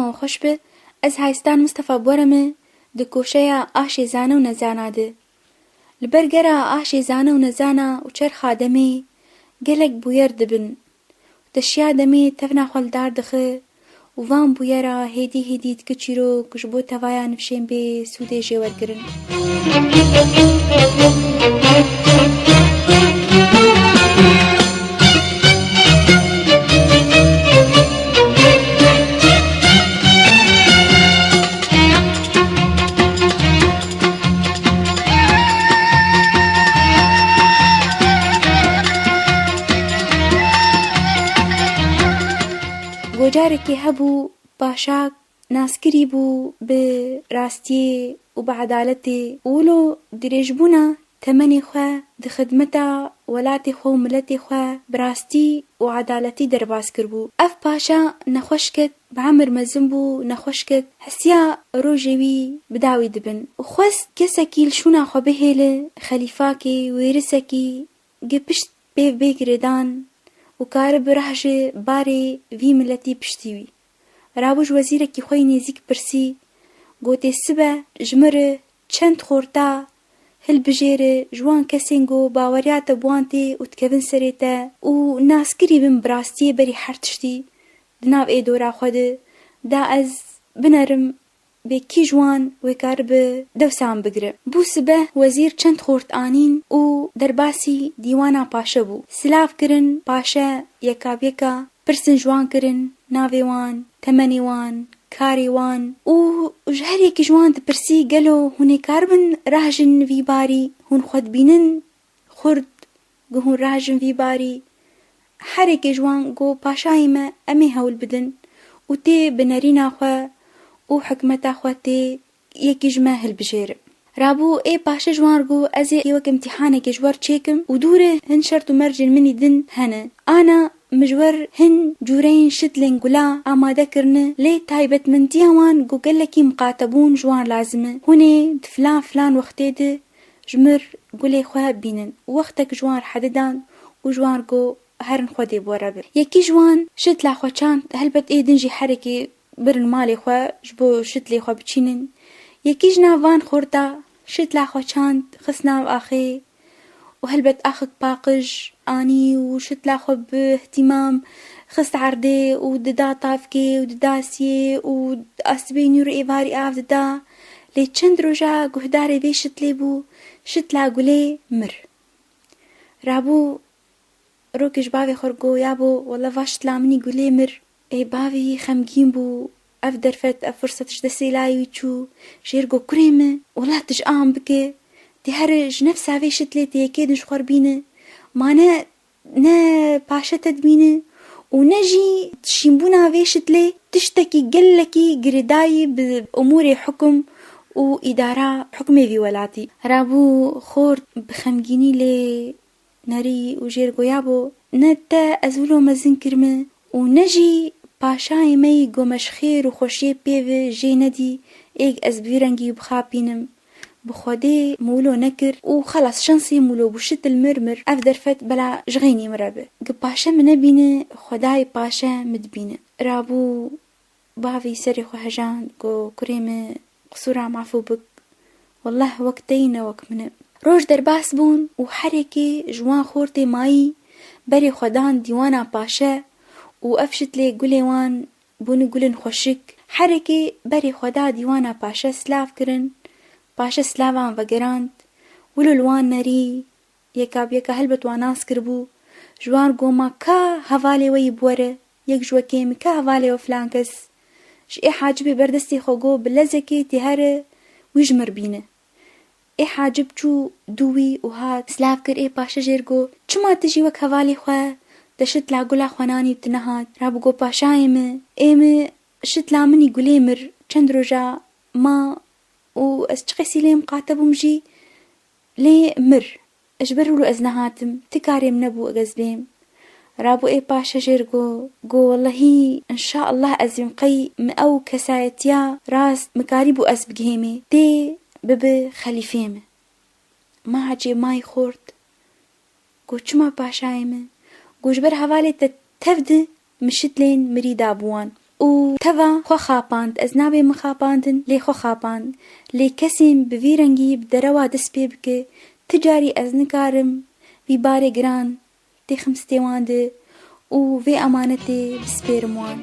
دما خوش به از هایستان مصطفى بورمه دکوشیا آشی زانه و نزاناده لبرگرا آشی زانه و نزانا و چر خادمی گلک بویر دبن تشیا دمی تفنا خال دار دخه و وان بویرا هیدی هیدی تکچیرو کشبو توایا نفشین به سوده جوار گرن گوجارکی هبو پاشاک ناسکری بو به راستی و به عدالتی ولو دریجبونا تمنی خواه ده خدمتا ولاتی خو ملتی خواه براستی و عدالتی درباس کربو اف پاشا نخوش کد بعمر مزن بو نخوش کد حسیا روجوی بداوی دبن و خوست کساکی لشونا خو بهیل خلیفاکی ویرسکی گپشت بگردان و کار برهج باری وی ملتی پشتیوی رابوش وزیرکی خوی نزیک پرسی گوته سبه جمره چند خورتا هل بجیره جوان کسینگو باوریات بوانتی و تکون سریتا و ناسکری بم براستی بری حرتشتی دناو ای دورا خوده دا از بنرم به کی جوان و کار به دوسام بگره بو سبه وزیر چند خورت آنین و درباسی دیوانا پاشه بو سلاف کرن پاشه یکا بیکا پرسن جوان کرن ناویوان تمنیوان کاریوان و جهر یکی جوان دپرسی گلو هونه کاربن راجن وی باری هون خود بینن خورد گو هون راجن وی باری هر یکی جوان گو پاشای ما امی هول بدن و تی بنرینا خواه و حکمت اخواتی یکی جمع هل بجیر رابو ای پاشه جوان رگو از ایوک امتحانه که جوار چیکم و دوره هن شرط و مرجن منی دن هنه آنا مجور هن جورين شتلين قلا آماده کرنه لی تایبت من دیوان گو گلکی مقاتبون جوان لازمه هونه فلان فلان وقتی ده جمر گلی خواه بینن وقتك جوان حددان و جوان گو هرن خودی بورا بر یکی جوان شتلا خو چاند هلبت ای دنجی حرکی برن مالی خواه جبو شتلی خواه بچینن یکی جناوان خورده شتلا خو چاند خسنا آخی و هلبت آخک باقج آنی و شتلا خو باهتمام خست عرده و ددا طافکی و دداسیه و اسبینی رو ایواری آف ددا لی چند روژا گهداره وی شتلی بو شتلا گلی مر رابو روکش باوی خورگو یابو والله واشتلا منی گلی مر ای باوی خمگین بو اف درفت اف فرصتش دستی لایوی چو شیرگو کریمه والله تج آم بکه دی هر جنف ساوی شتلی تی یکیدنش خوربینه مانه نه پاشه تدبینه و نجی تشيمبونا ويشتلي تشتكي قلكي قرداي بأمور حكم و إدارة حكمي في ولاتي رابو خورد بخمجيني لي ناري و جير قيابو نتا أزولو مزن كرمه و نجي باشاي مي قمش خير و خوشي بيوه جي ندي ايك أزبيرنجي بخابينم بخودي مولو نكر و خلاص شنصي مولو بوشت المرمر افدر فت بلا جغيني مرابه قباشا منبينه خداي باشا مدبينه رابو بافي سري خو هجان قو كريمه قصورا معفو بك والله وقتين وكمنه روش درباس بون و حركي جوان خورتي ماي بري خدان ديوانا باشا و افشت لي قوليوان بون قولن خوشك حركي بري خدا ديوانا باشا سلاف کرن پاشه سلاوان وگراند ولو الوان نری یکا بیکا هلبت واناس کربو جوان گوما کا حوالی وی بوره یک جوکیم کا حوالی و فلان کس ای حاجبی بردستی خوگو بلزکی تیهره ویجمر بینه ای حاجب چو دوی و هات سلاف کر ای پاشه جرگو چما تجی وک حوالی خواه دشت لا گلا خوانانی بتنهاد رابو گو پاشه ایمه شت لا منی گلی مر چند روژا ما و أشتقسي لي مقاتب ومجي لي مر أجبروا له أزنهاتم تكاري منبو أجزبيم رابو إيه باشا جرجو جو والله إن شاء الله أزم قي مأو كسايتيا راس مكاريبو أسبجهمي دي بب خليفيمه ما عجي ماي خورد جو چما باشايمه جو جبر حوالي تفد مشتلين مريد أبوان و توا خو خاپاند از نابێ من خاپاندن لێ خۆ خاپاند لێ کەسیم بڤی ڕەنگی بدەرەوە دەست پێ بکە تجاری ئەز نکارم وی بارێ گران تێخم ستێواندە و vê ئەمانەتێ بسپێرم وان.